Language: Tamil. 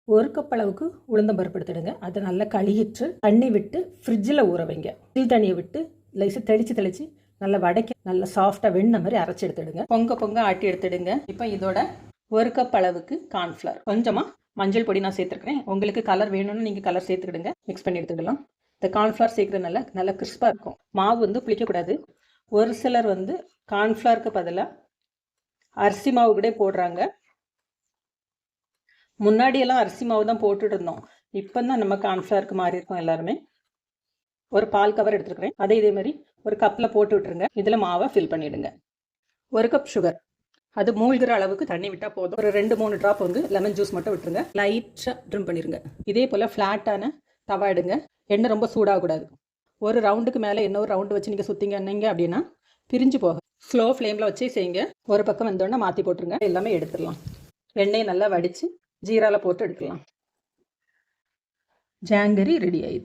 1 கப் அளவுக்கு உளுந்தம்பருப்பு எடுத்துடுங்க. அதை நல்லா கழுகிட்டு தண்ணி விட்டு ஃப்ரிட்ஜில் ஊற வைங்க. சில் தண்ணியை விட்டு லைஸாக தெளித்து நல்லா வடைக்க நல்லா சாஃப்டாக வெண்ணெய் மாதிரி அரைச்சி எடுத்துடுங்க. பொங்க ஆட்டி எடுத்துடுங்க. இப்போ இதோட 1 கப் அளவுக்கு கார்ன்ஃப்ளவர், கொஞ்சமாக மஞ்சள் பொடி நான் சேர்த்துருக்கிறேன். உங்களுக்கு கலர் வேணும்னு நீங்கள் கலர் சேர்த்துக்கிடுங்க. மிக்ஸ் பண்ணி எடுத்துக்கலாம். இந்த கார்ன்ஃப்ளவர் சேர்க்குறதுனால நல்லா கிறிஸ்பாக இருக்கும். மாவு வந்து புளிக்கக்கூடாது. ஒரு சிலர் வந்து கார்ன்ஃப்ளவருக்கு பதிலாக அரிசி மாவு கூட போடுறாங்க. முன்னாடியெல்லாம் அரிசி மாவு தான் போட்டுட்டு இருந்தோம். இப்போ தான் நம்ம கார்ன்ஃப்ளவருக்கு மாறி இருக்கோம் எல்லாருமே. ஒரு பால் கவர் எடுத்துருக்கிறேன். அதை இதே மாதிரி ஒரு கப்பில் போட்டு விட்டுருங்க. இதில் மாவை ஃபில் பண்ணிவிடுங்க. 1 கப் சுகர், அது மூழ்கிற அளவுக்கு தண்ணி விட்டால் போதும். ஒரு 2-3 ட்ராப் வந்து லெமன் ஜூஸ் மட்டும் விட்டுருங்க. லைட்டாக ட்ரிம் பண்ணிடுங்க. இதே போல் ஃப்ளாட்டான தவா எடுங்க. எண்ணெய் ரொம்ப சூடாகக்கூடாது. ஒரு ரவுண்டுக்கு மேலே இன்னொரு ரவுண்டு வச்சு நீங்கள் சுற்றிங்க அப்படின்னா பிரிஞ்சு போக. ஸ்லோ ஃப்ளேமில் வச்சே செய்யுங்க. ஒரு பக்கம் வந்தோடனே மாற்றி போட்டுருங்க. எல்லாமே எடுத்துடலாம். எண்ணெயை நல்லா வடித்து ஜீராவில் போட்டு எடுக்கலாம். ஜாங்கரி ரெடி ஆயிடுது.